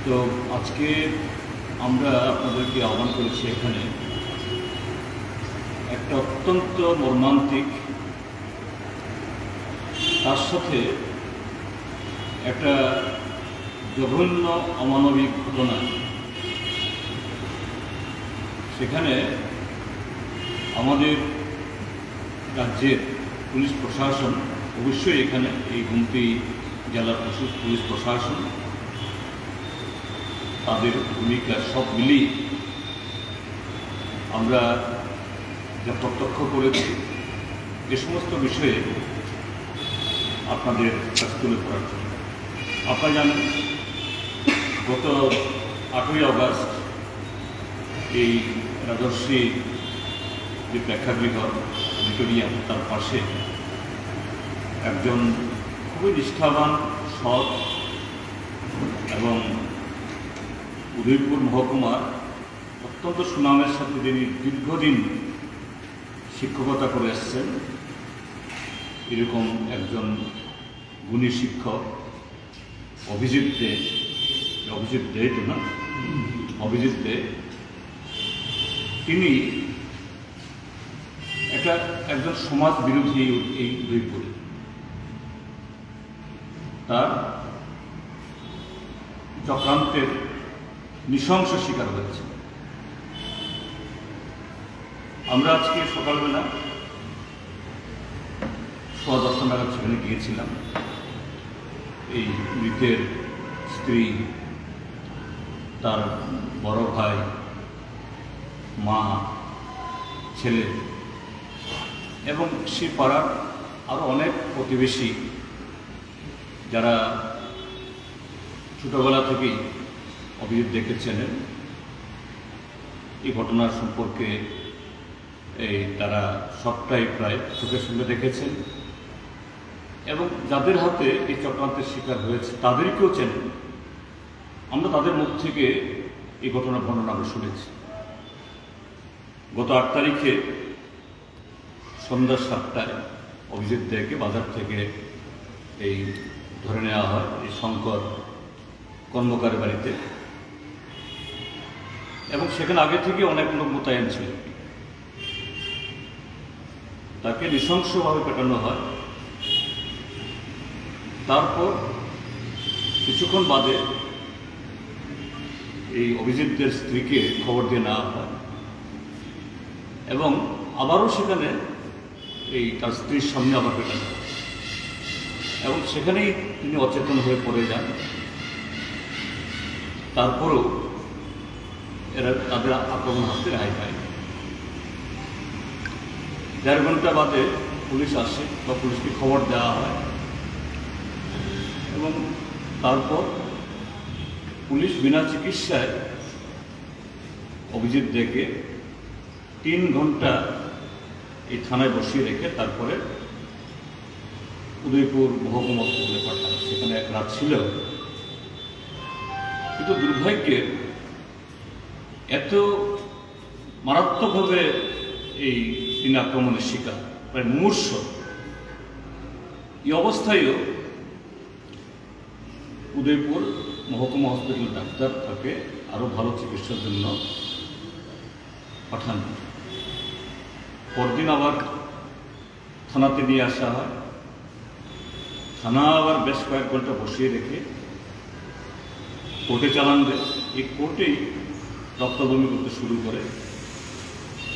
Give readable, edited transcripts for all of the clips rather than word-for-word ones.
তো আজকে আমরা আপনাদেরকে আহ্বান করেছি এখানে একটা অত্যন্ত মর্মান্তিক, তার সাথে একটা জঘন্য অমানবিক ঘটনা। সেখানে আমাদের রাজ্যের পুলিশ প্রশাসন, অবশ্যই এখানে এই গুমতি জেলার পুলিশ প্রশাসন, তাদের ভূমিকা সব মিলিয়ে আমরা যা প্রত্যক্ষ করেছি এ সমস্ত বিষয়ে আপনাদের কাছে তুলে ধরার জন্য। আপনারা জানেন, গত 8ই আগস্ট এই রাজর্ষি যে প্রেক্ষাগৃহ ভিক্টোরিয়া, তার পাশে একজন খুবই নিষ্ঠাবান, সৎ এবং উদয়পুর মহকুমার অত্যন্ত সুনামের সাথে যিনি দীর্ঘদিন শিক্ষকতা করে এসছেন, এরকম একজন গুণী শিক্ষক অভিজিৎ দে, তিনি একজন সমাজ বিরোধী এই উদয়পুরে। তার চক্রান্তের নৃশংস শিকার হয়েছে। আমরা আজকে সকালবেলা 10:15 নাগাদ সেখানে গিয়েছিলাম। এই মৃতের স্ত্রী, তার বড় ভাই, মা, ছেলে এবং সে পাড়ার আরও অনেক প্রতিবেশী যারা ছোটবেলা থেকেই অভিজিৎ দেখেছেন এই ঘটনার সম্পর্কে, তারা সবটাই প্রায় চোখের সঙ্গে দেখেছেন এবং যাদের হাতে এই চক্রান্তের শিকার হয়েছে তাদেরকেও চেনেন। আমরা তাদের মুখ থেকে এই ঘটনার বর্ণনা আমরা শুনেছি। গত 8 তারিখে সন্ধ্যা 7টায় অভিজিৎ দেকে বাজার থেকে এই ধরে নেওয়া হয় এই শঙ্কর কর্মকারের বাড়িতে, এবং সেখানে আগে থেকে অনেক লোক মোতায়েন ছিল। তাকে নৃশংসভাবে পেটানো হয়। তারপর কিছুক্ষণ বাদে এই অভিজিৎদের স্ত্রীকে খবর দিয়ে নেওয়া হয় এবং আবারও সেখানে এই তার স্ত্রীর সামনে আবার পেটানো হয় এবং সেখানেই তিনি অচেতন হয়ে পড়ে যান। তারপরেও এরা তাদের আক্রমণ হাতে রেহাই পায়। 1.5 ঘন্টা বাদে পুলিশ আসে বা পুলিশকে খবর দেওয়া হয় এবং তারপর পুলিশ বিনা চিকিৎসায় অভিজিৎ দেকে 3 ঘন্টা এই থানায় বসিয়ে রেখে তারপরে উদয়পুর মহকুমা হাসপাতালে পাঠায়। সেখানে 1 রাত ছিল। কিন্তু দুর্ভাগ্যের এত মারাত্মকভাবে এই তিনি আক্রমণের শিকার, প্রায় মুমূর্ষ। এই অবস্থায়ও উদয়পুর মহকুমা হসপিটাল ডাক্তার তাকে আরও ভালো চিকিৎসার জন্য পাঠান। পরদিন আবার থানাতে নিয়ে আসা হয়। থানা আবার বেশ কয়েক ঘন্টা বসিয়ে রেখে কোর্টে চালান দেয়। এই কোর্টেই রক্তবমি করতে শুরু করে।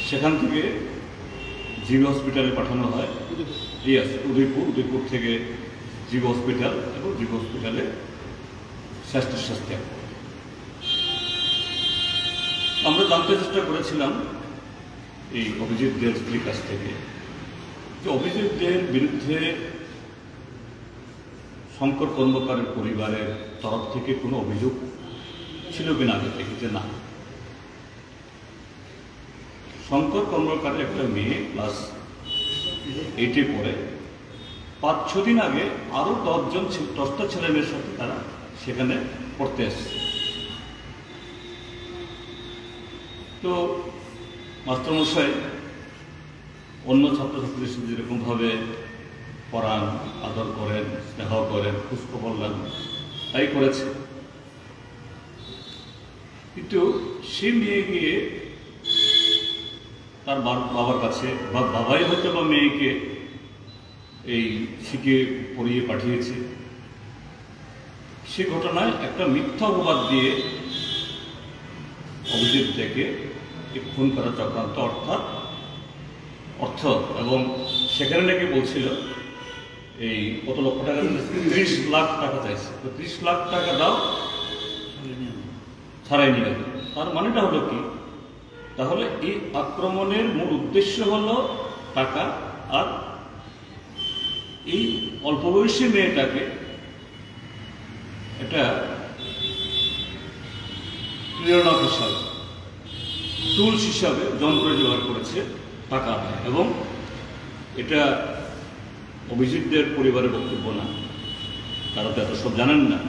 সেখান থেকে জিবি হসপিটালে পাঠানো হয়। উদয়পুর থেকে জিবি হসপিটাল, এবং জিবি হসপিটালে স্বাস্থ্য। আমরা জানতে চেষ্টা করেছিলাম এই অভিজিৎ দের স্ত্রীর কাছ থেকে যে অভিজিৎ দের বিরুদ্ধে শঙ্কর কর্মকারের পরিবারের তরফ থেকে কোনো অভিযোগ ছিল কিনা আগে থেকে, যে না। শঙ্কর কর্মকারের একটা মেয়ে ক্লাস 8-এ পড়ে। 5-6 দিন আগে আরও 10টা ছেলে মেয়ের সাথে তারা সেখানে পড়তে এসছে। তো মাস্টারমশাই অন্য ছাত্রছাত্রীদের সাথে যেরকমভাবে পড়ান, আদর করেন, স্নেহ করেন, খোঁজখবর নেন, তাই করেছে। কিন্তু সে মেয়ে গিয়ে তার বাবার কাছে বা বাবাই হয়তো বা মেয়েকে এই শিখিয়ে পড়িয়ে পাঠিয়েছে, সে ঘটনায় একটা মিথ্যা অপবাদ দিয়ে অভিজিৎ থেকে খুন করা চক্রান্ত অর্থ এবং সেখানে নাকি বলছিল এই কত লক্ষ টাকা, 30 লাখ টাকা চাইছে, তো 30 লাখ টাকা দাও ছাড়াই নিয়ে যাবে। তার মানেটা হলো কি, তাহলে এই আক্রমণের মূল উদ্দেশ্য হলো টাকা, আর এই অল্প বয়সী মেয়েটাকে এটা প্রেরণা হিসাবে, টুলস হিসাবে যন্ত্র ব্যবহার করেছে টাকা আদায়। এবং এটা অভিজিৎদের পরিবারের বক্তব্য না, তারা তো এত সব জানেন না,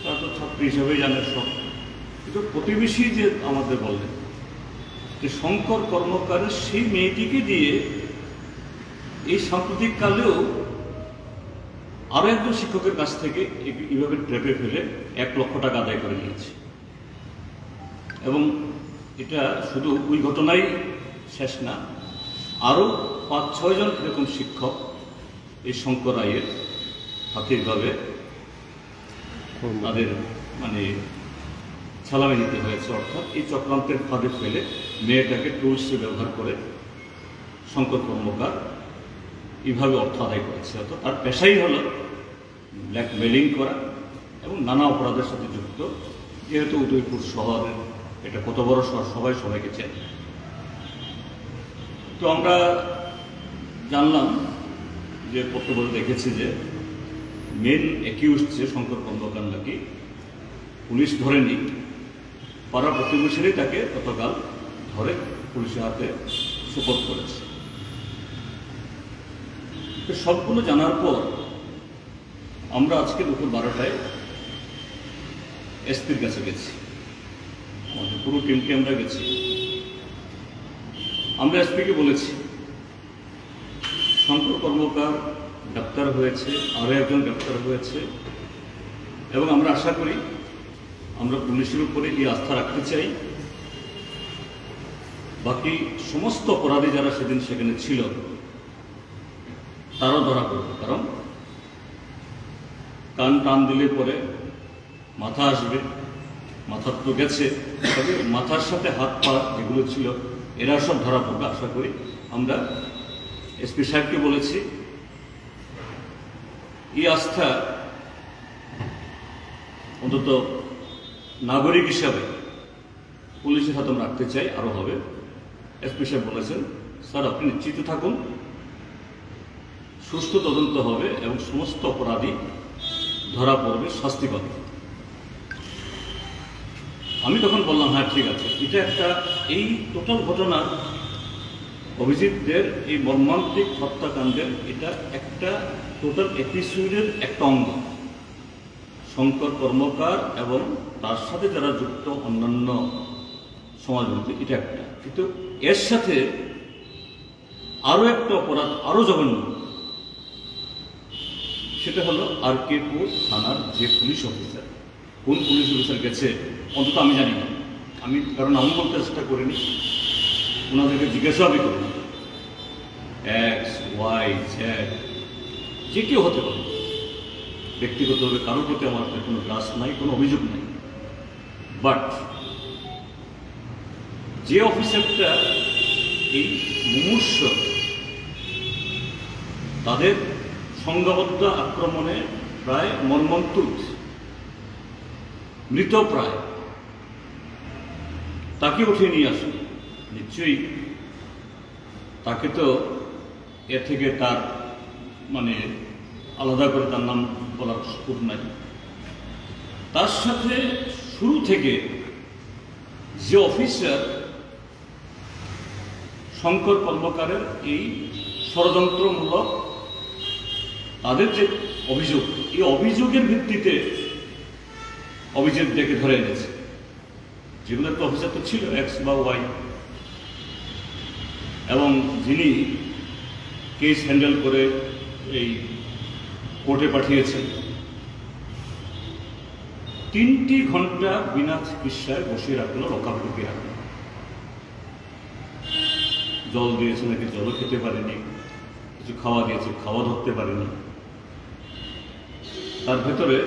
তারা তো ছাত্রী হিসাবেই জানেন সব। কিন্তু প্রতিবেশী যে আমাদের বললেন যে শঙ্কর কর্মকারের সেই মেয়েটিকে দিয়ে এই সাম্প্রতিক কালেও আরো একজন শিক্ষকের কাছ থেকে এইভাবে ট্রেপে ফেলে 1 লক্ষ টাকা আদায় করে নিয়েছে। এবং এটা শুধু ওই ঘটনাই শেষ না, আরও 5-6 জন এরকম শিক্ষক এই শঙ্কর রায়ের হাতিরভাবে তাদের মানে সালামি দিতে হয়েছে। অর্থাৎ এই চক্রান্তের ফাঁদে ফেলে মেয়েটাকে টুলসে ব্যবহার করে শঙ্কর কর্মকার এইভাবে অর্থ আদায় করেছে। অর্থাৎ তার পেশাই হলো ব্ল্যাকমেলিং করা এবং নানা অপরাধের সাথে যুক্ত। যেহেতু উদয়পুর শহরের এটা কত বড় শহর, সবাইকে চেনে। তো আমরা জানলাম যে পত্রপত্র দেখেছি যে মেন অ্যাকিউজ যে শঙ্কর কর্মকার নাকি পুলিশ ধরেনি, পাড়া প্রতিবেশীরাই তাকে গতকাল ধরে পুলিশের হাতে সুপোর্ট করেছে। সবগুলো জানার পর আমরা আজকে দুপুর 12টায় এসপির কাছে গেছি, আমাদের পুরো টিমকে আমরা গেছি। আমরা এসপিকে বলেছি শঙ্কর কর্মকার গ্রেপ্তার হয়েছে, আরও একজন গ্রেপ্তার হয়েছে, এবং আমরা আশা করি আমরা পুলিশের উপরে এই আস্থা রাখতে চাই। বাকি সমস্ত অপরাধী যারা সেদিন সেখানে ছিল তারাও ধরা পড়বে, কারণ কান টান দিলে পরে মাথা আসবে, মাথা তো গেছে, তবে মাথার সাথে হাত পা যেগুলো ছিল এরা সব ধরা পড়বে আশা করি। আমরা এসপি সাহেবকে বলেছি এই আস্থা অন্তত নাগরিক হিসাবে পুলিশের হাতে আমরা রাখতে চাই, আরও হবে। এসপি সাহেব বলেছেন স্যার আপনি নিশ্চিত থাকুন, সুষ্ঠু তদন্ত হবে এবং সমস্ত অপরাধী ধরা পড়বে, শাস্তি পাবে। আমি তখন বললাম হ্যাঁ ঠিক আছে, এটা একটা এই টোটাল ঘটনার অভিজিৎদের এই মর্মান্তিক হত্যাকাণ্ডের এটা একটা টোটাল এপিসোডের একটা অঙ্গ। শঙ্কর কর্মকার এবং তার সাথে যারা যুক্ত অন্যান্য সমাজবন্ধী, এটা একটা, কিন্তু এর সাথে আরও একটা অপরাধ আরও জঘন্য, সেটা হলো RK-পুর থানার যে পুলিশ অফিসার, কোন পুলিশ অফিসার গেছে অন্তত আমি জানি না, আমি কারণ আমি বলতে চেষ্টা করিনি, ওনাদেরকে জিজ্ঞাসা আমি করিনি। X, Y, Z যে কেউ হতে পারে, ব্যক্তিগতভাবে কারোর প্রতি আমার কোনো গ্রাস নাই, কোনো অভিযোগ নাই। বাট যে অফিসারটা এই মুমূর্ষ তাদের সংঘবদ্ধ আক্রমণে প্রায় মর্মন্তুদ মৃত প্রায়, তাকে উঠিয়ে নিয়ে আসুন, নিশ্চয়ই তাকে তো এর থেকে তার মানে আলাদা করে তার নাম বলার সুযোগ নাই। তার সাথে শুরু থেকে যে অফিসার শঙ্কর কর্মকারের এই ষড়যন্ত্রমূলক তাদের যে অভিযোগ, এই অভিযোগের ভিত্তিতে অভিজিৎ ডেকে ধরে এনেছে, যেগুলো একটা অফিসার তো ছিল X বা Y, এবং যিনি কেস হ্যান্ডেল করে এই কোর্টে পাঠিয়েছেন 3টি ঘন্টা বিনা চিকিৎসায় বসিয়ে রাখলো, লকআপে ঢুকিয়ে রাখলো। জল দিয়েছে নাকি জলও খেতে পারেনি, কিছু খাওয়া দিয়েছে খাওয়া ধরতে পারেনি। তার ভেতরে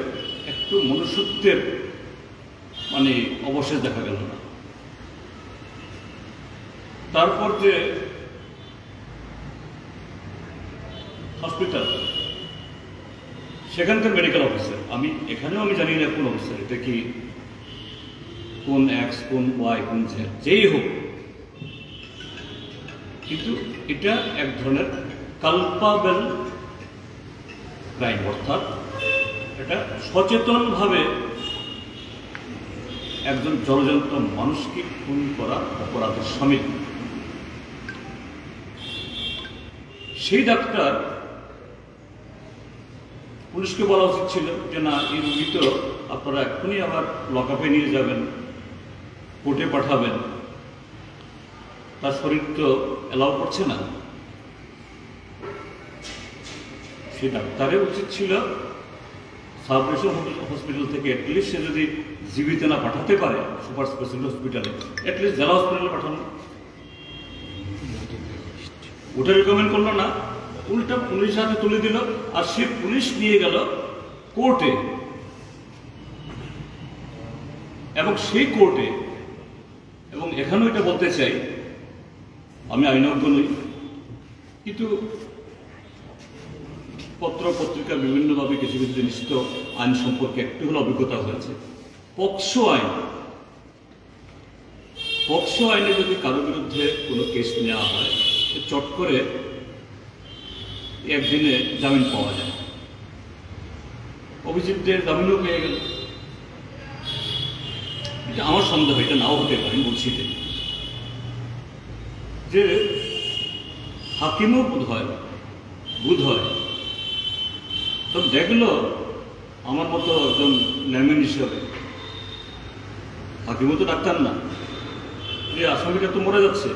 একটু মনুষ্যত্বের মানে অবশেষ দেখা গেল না। তারপর যে হসপিটাল, সেখানকার মেডিকেল অফিসার, এখানেও আমি জানি না কোন অফিসার, এটা কি কোন এক্স কোন ওয়াই কোন জেড যেই হোক, কিন্তু এটা এক ধরনের কালপাবেল ক্রাইম, অর্থাৎ এটা সচেতনভাবে একজন জলজন্ত মানুষকে খুন করার অপরাধের শামিল। সেই ডাক্তার পুলিশকে বলা উচিত ছিল যে না, এই রোগী তো আপনারা এক্ষুনি আবার লকআপে নিয়ে যাবেন, কোর্টে পাঠাবেন, তার শরীর তো অ্যালাউ করছে না। সেই ডাক্তারের উচিত ছিল সাব রেজিস্ট্রার হসপিটাল থেকে অ্যাটলিস্ট সে যদি জীবিত না পাঠাতে পারে সুপার স্পেশালিটি হসপিটালে, অ্যাটলিস্ট জেলা হসপিটালে পাঠানো। ওটা রিকমেন্ড করলো না, উল্টা পুলিশ হাতে তুলে দিল, আর সে পুলিশ নিয়ে গেল কোর্টে, এবং সেই কোর্টে, এবং এখানেও এটা বলতে চাই, আমি আইনজ্ঞ নই, কিন্তু পত্র পত্রিকা বিভিন্নভাবে কিছু কিছু জিনিস তো আইন সম্পর্কে একটু হলে অভিজ্ঞতা হয়েছে। পক্সো আইনে যদি কারো বিরুদ্ধে কোনো কেস নেওয়া হয়, চট করে একদিনে জামিন পাওয়া যায়, অভিযুক্তের জামিনও পেয়ে গেল। এটা আমার সন্দেহ, এটা নাও হতে পারে, বলছি যে হাকিমও বোধ হয় তো দেখলো আমার মতো একজন ল্যামিন হিসাবে, হাকিমও তো ডাক্তার না, যে আসামিটা তো মরে যাচ্ছে,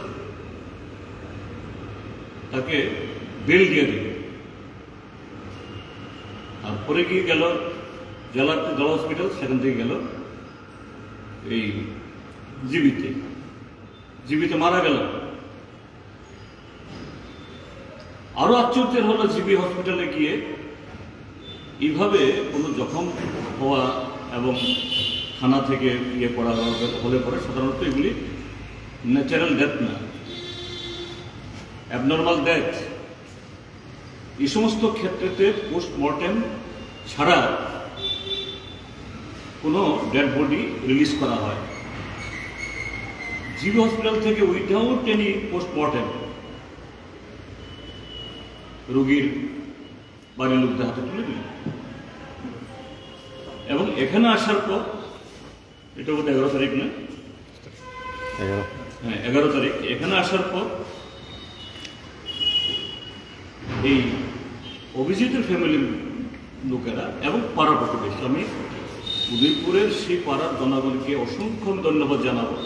তাকে বেল দিয়ে দিল। তারপরে কি গেল জেলা হসপিটাল, সেখান থেকে গেল এই জীবিতে মারা গেল। আরো আশ্চর্যের হলো, জিবি হসপিটালে গিয়ে এইভাবে কোনো জখম হওয়া এবং থানা থেকে ইয়ে করা হলে পরে সাধারণত এগুলি ন্যাচারাল ডেথ না, অ্যাবনর্মাল ডেথ। এই সমস্ত ক্ষেত্রেতে পোস্টমর্টেম ছাড়া কোনো ডেড বডি রিলিজ করা হয়। জিবি হসপিটাল থেকে উইথাউট এনি পোস্টমর্টেম রোগীর বাড়ির লোকদের হাতে তুলে দিল, এবং এখানে আসার পর, এটা বোধ 11 তারিখ না, হ্যাঁ 11 তারিখ, এখানে আসার পর এই অভিজিতের ফ্যামিলির লোকেরা এবং পাড়া প্রতিবেশী, আমি উদয়পুরের সেই পাড়ার জনগণকে অসংখ্য ধন্যবাদ জানাবো,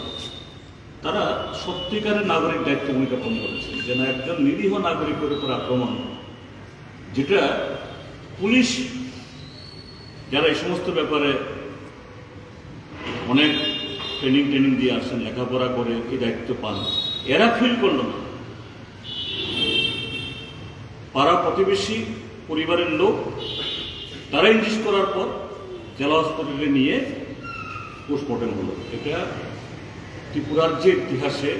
তারা সত্যিকারের নাগরিক দায়িত্ব ভূমিকা পালন করেছে। যেন একজন নিরীহ নাগরিকের উপর আক্রমণ, যেটা পুলিশ যারা এই সমস্ত ব্যাপারে অনেক ট্রেনিং দিয়ে আসছেন, লেখাপড়া করে এই দায়িত্ব পান, এরা ফিল করল না। পাড়া প্রতিবেশী পরিবারের লোক তারা ইনজিস্ট করার পর জেলা হাসপাতালে নিয়ে পোস্টমর্টেম হলো। এটা ত্রিপুরার যে ইতিহাসে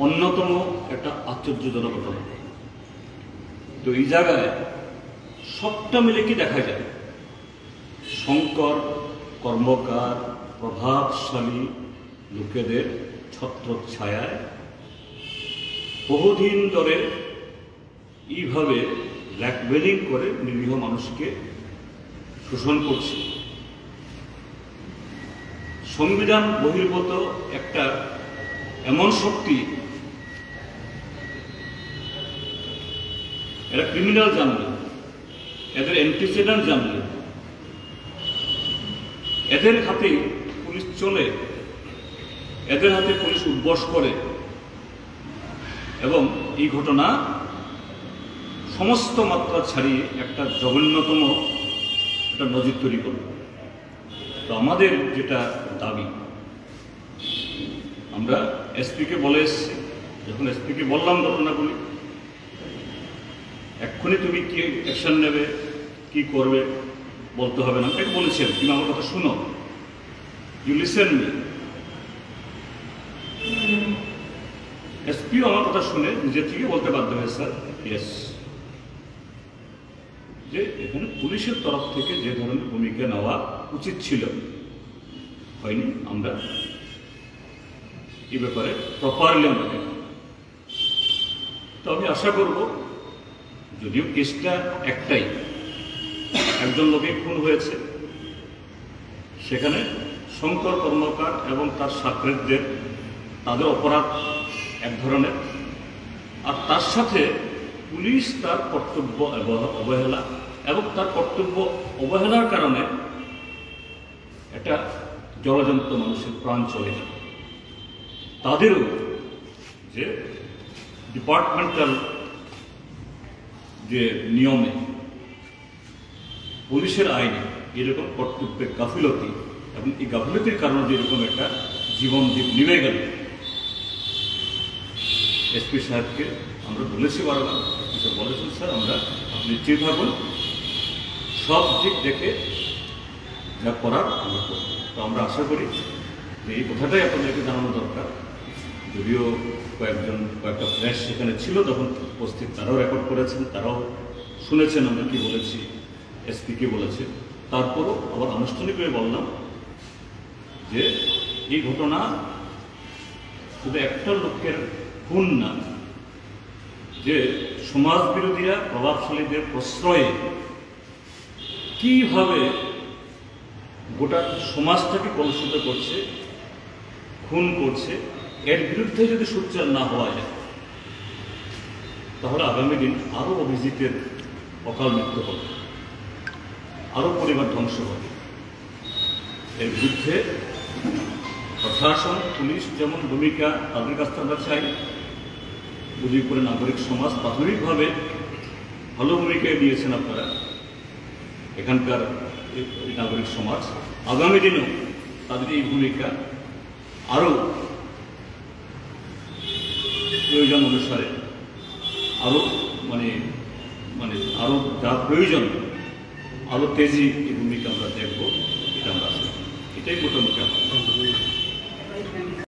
অন্যতম একটা আশ্চর্যজনক ঘটনা। তো এই জায়গায় সবটা মিলে কি দেখা যায়, শঙ্কর কর্মকার প্রভাবশালী লোকেদের ছত্রছায়ায় বহুদিন ধরে এইভাবে ব্ল্যাকমেলিং করে নিরীহ মানুষকে শোষণ করছে। সংবিধান বহির্ভূত একটা এমন শক্তি, এরা ক্রিমিনাল জানলে, এদের অ্যান্টিসিডেন্ট জানলে, এদের হাতেই পুলিশ চলে, এদের হাতে পুলিশ উদ্বস করে, এবং এই ঘটনা সমস্ত মাত্রা ছাড়িয়ে একটা জঘন্যতম একটা নজির তৈরি করবে। তো আমাদের যেটা দাবি, আমরা এসপিকে বলে এসছি, যখন এসপিকে বললাম ঘটনাগুলি, এক্ষুনি তুমি কি অ্যাকশন নেবে, কি করবে বলতে হবে না, তাকে বলেছেন তুমি আমার কথা শুনো, ইউ লিসেন মি। এসপিও আমার কথা শুনে নিজের থেকে বলতে বাধ্য হয়েছে, স্যার ইয়েস, যে এখানে পুলিশের তরফ থেকে যে ধরনের ভূমিকা নেওয়া উচিত ছিল হয়নি, আমরা এই ব্যাপারে প্রপারলি আমরা দেখি। তো আমি আশা করব, যদিও কেসটা একটাই, একজন লোকে খুন হয়েছে, সেখানে শঙ্কর কর্মকার এবং তার সাকরেতদের তাদের অপরাধ এক ধরনের, আর তার সাথে পুলিশ তার কর্তব্য অবহেলা এবং তার কর্তব্য অবহেলার কারণে একটা জলজন্ত মানুষের প্রাণ চলে যায়। তাদেরও যে ডিপার্টমেন্টাল যে নিয়মে পুলিশের আইনে এরকম কর্তব্যের গাফিলতি এবং এই গাফিলতির কারণে যেরকম একটা জীবন নিভে গেল, এসপি সাহেবকে আমরা বলেছি বারবার, এসপি সাহেব বলেছেন স্যার আমরা নিশ্চিত থাকুন, সব দিক দেখে যা করার আমরা করব। তো আমরা আশা করি যে এই কথাটাই আপনাদেরকে জানানো দরকার। যদিও কয়েকটা ফ্ল্যাশ সেখানে ছিল তখন উপস্থিত, তারাও রেকর্ড করেছেন, তারাও শুনেছেন আমরা কি বলেছি, এসপি কি বলেছে। তারপরও আবার আনুষ্ঠানিকভাবে বললাম যে এই ঘটনা শুধু একটা লোকের খুন না, যে সমাজ বিরোধীরা প্রভাবশালীদের প্রশ্রয়ে কিভাবে গোটা সমাজটাকে কলুষিত করছে, খুন করছে, এর বিরুদ্ধে যদি সোচ্চার না হওয়া যায় তাহলে আগামী দিন আরও অভিজিতের অকাল মৃত্যু হবে, আরও পরিবার ধ্বংস হবে। এর বিরুদ্ধে প্রশাসন, পুলিশ যেমন ভূমিকা তাদের কাছ থেকে আমরা চাই, উদয়পুরের নাগরিক সমাজ প্রাথমিকভাবে ভালো ভূমিকা নিয়েছেন আপনারা, এখানকার নাগরিক সমাজ আগামী দিনেও তাদের এই ভূমিকা আরও প্রয়োজন অনুসারে আরও মানে আরও যা প্রয়োজন আরও তেজি এই ভূমিকা আমরা দেখব, এটা আমরা এটাই মোটামুটি আমার।